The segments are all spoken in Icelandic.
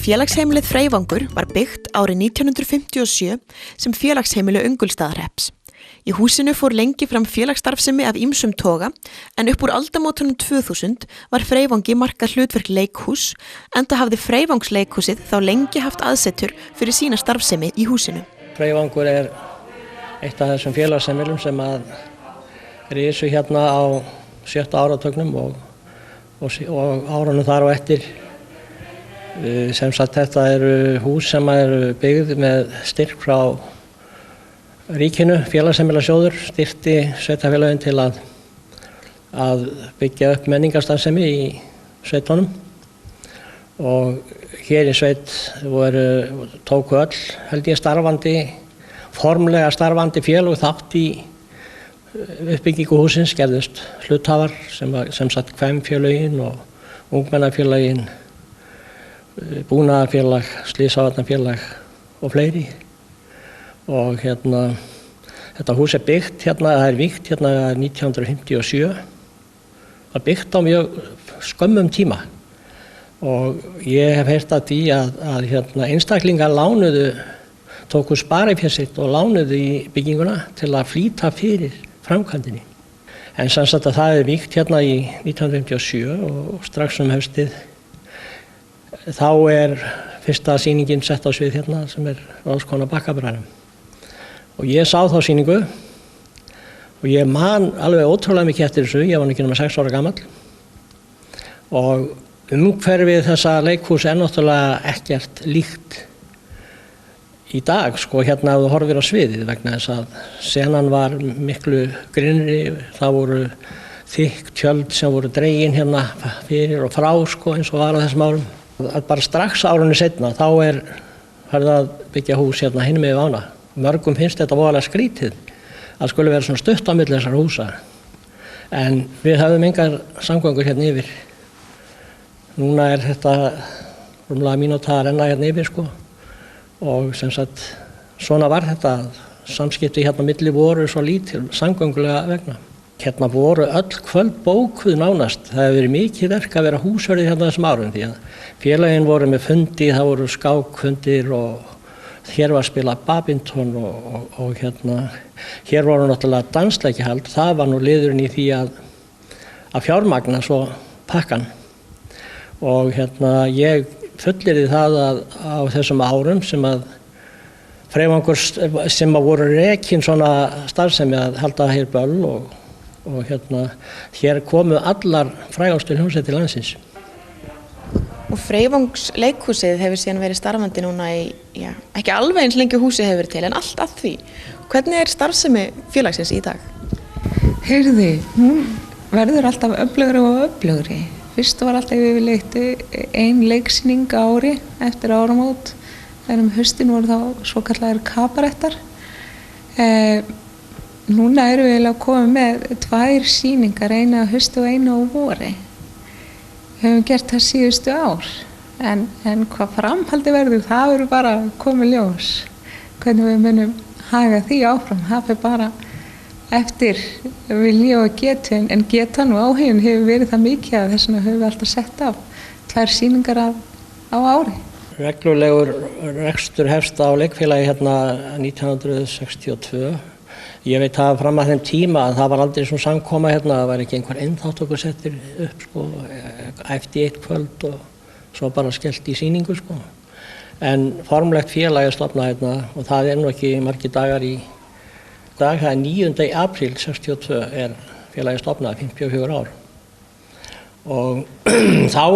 Félagsheimilið Freyvangur var byggt árið 1957 sem félagsheimili Öngulsstaðahrepps. Í húsinu fór lengi fram félagsstarfsemi af ýmsum toga en upp úr aldamótunum 2000 var Freyvangi markað hlutverk leikhús enda hafði Freyvangsleikhúsið þá lengi haft aðsetur fyrir sína starfsemi í húsinu. Freyvangur eitt af þessum félagsheimilum sem risu hérna á 7. áratugnum og árunum þar og eftir. Sem sagt þetta eru hús sem eru byggð með styrk frá ríkinu, félagsheimilasjóður styrkti sveitarfélögin til að byggja upp menningarstarfsemi í sveitunum og hér í sveit tóku öll held ég formlega starfandi félög þátt í uppbyggingu húsins, gerðust hluthafar sem sagt kvenfélögin og ungmennafélögin, búnaðarfélag, slysavarnarfélag og fleiri. Og þetta hús byggt það vígt 1957. Það byggt á mjög skömmum tíma og ég hef heyrt af því að einstaklingar tóku sparifé sitt og lánuðu í bygginguna til að flýta fyrir framkvæmdinni. En sem sagt að það vígt í 1957 og strax haustið þá fyrsta sýningin sett á svið sem Ráðskona Bakkabræðrum. Og ég sá þá sýningu og ég man alveg ótrúlega mikið eftir þessu, ég var ekki nema 6 ára gamall. Og umhverfið þessa leikhús náttúrulega ekkert líkt í dag, ef þú horfir á sviðið vegna þess að senan var miklu grynnri, það voru þykk tjöld sem voru dregin fyrir og frá eins og var á þessum árum. Bara strax árunni seinna þá farið að byggja hús hinum með ána. Mörgum finnst þetta voðalega skrítið að skuli vera svona stutt á milli þessara húsa. En við höfðum engar samgöngur yfir. Núna þetta rúmlega mínúta að renna yfir og sem sagt svona var þetta. Samskipti milli voru svo lítil samgöngulega vegna. Voru öll kvöld bókuð nánast. Það hefur verið mikið verk að vera húsvörður þessum árum því að félögin voru með fundi, það voru skákfundir og hér var spilað badminton og hér voru náttúrulega dansleikihald. Það var nú liðurinn í því að fjármagna svo pakkan. Og ég fullyrði það að á þessum árum sem að Freyvangur sem voru rekin svona starfsemi að halda hér böll og hér komu allar frægustu hljómsveitir landsins. Og Freyvangsleikhúsið hefur síðan verið starfandi núna í ekki alveg eins lengi húsið hefur verið til en allt að því. Hvernig starfsemi félagsins í dag? Heyrðu, hún verður alltaf öflugri og öflugri. Fyrst var alltaf yfirleitt ein leiksýning á ári eftir áramót. Þegar haustin voru þá svokallaðir kabarettar. Núna erum við að koma með 2 sýningar, eina á hausti og eina á vori. Við höfum gert það síðustu ár, en hvað framhaldi verður, það verður bara komið ljós. Hvernig við munum haga því áfram, það fer bara eftir vilja og getu, en getan og áhuginn hefur verið það mikið að þess vegna höfum við alltaf sett á 2 sýningar á ári. Reglulegur rekstur hefst á leikfélagi 1962. Ég veit að fram að þeim tíma að það var aldrei svona samkoma það var ekki einhver innþáttökur settir upp eftir eitt kvöld og svo bara skellt í sýningu En formlegt félag stofnað og það nú ekki margir dagar í dag, það 9. apríl 62 félagi stofnað 54 ár. Og þá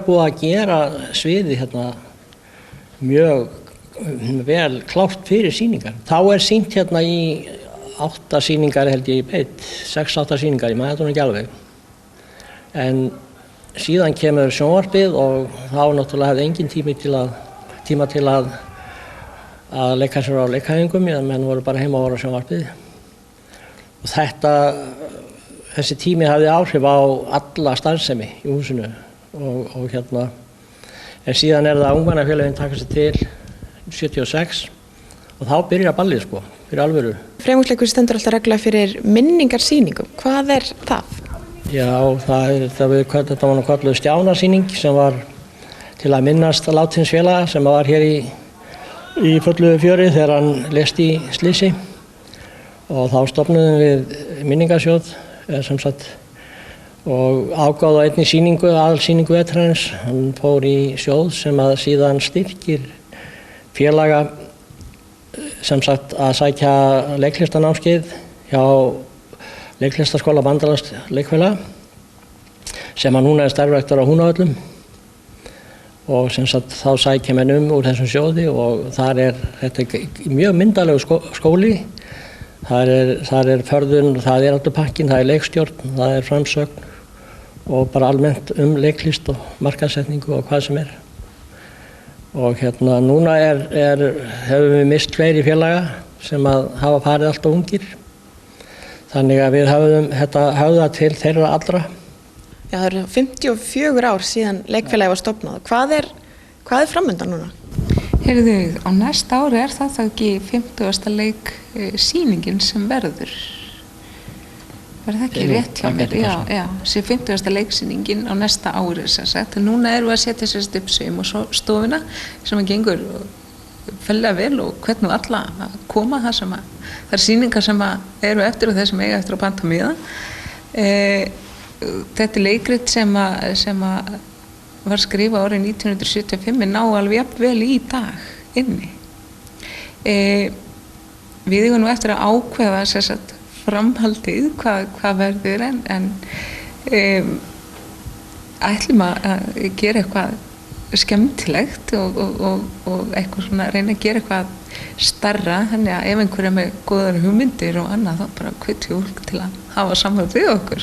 búið að gera sviði mjög vel klárt fyrir sýningar. Þá sýnt í 8 sýningar held ég í beitt, 6-8 sýningar, ég maður þetta ekki alveg. En síðan kemur sjónvarpið og þá náttúrulega hefði engin tíma til að leika sér á leikæfingum, menn voru bara heima og voru á sjónvarpið. Og þessi tími hafði áhrif á alla starfsemi í húsinu og en síðan það ungmennafélögin taka sig til 76 og þá byrjar ballið fyrir alvöru. Freyvangsleikhúsið stendur alltaf reglulega fyrir minningarsýningum. Hvað það? Já, þetta var nú kölluð stjánasýning sem var til að minnast látins félaga sem var hér í fullu fjöri þegar hann lést í slysi og þá stofnuðum við minningarsjóð sem sagt og ágáðu á einni sýningu, aðalsýningu vetrarins. Hann fór í sjóð sem að síðan styrkir félaga sem sagt að sækja leiklistanámskeið hjá leiklistaskóla Bandalags leikfélaga sem að núna starfræktur á Húnavöllum og sem sagt þá sækja menn úr þessum sjóði og þetta er mjög myndalegu skóli. Þar er förðun, það er allur pakkinn, það er leikstjórn, það er framsögn og bara almennt leiklist og markaðssetningu og hvað sem er. Og núna hefum við mist fleiri félaga sem að hafa farið alltaf ungir. Þannig að við höfum þetta höfða til þeirra allra. Já, það eru 54 ár síðan leikfélagi var stofnað. Hvað er framundan núna? Heyrðu, á næsta ári það ekki 50. leiksýningin sem verður. Var það ekki rétt hjá mér? Já, sé 50. leiksýningin á næsta ári sem sagt. Núna erum við að setja sérst upp stofuna sem að gengur fellega vel og hvernig alla að koma það er sýningar sem eru eftir og þeir sem eiga eftir að panta miða. Þetta leikrit sem var skrifað árið 1975 ná alveg jafn vel í dag inni. Við eigum nú eftir að ákveða sérst framhaldið hvað verður en ætlum að gera eitthvað skemmtilegt og eitthvað svona reyna að gera eitthvað stærra, þannig að ef einhver er með góðar hugmyndir og annað þá bara hvetjum fólk til að hafa samband við okkur.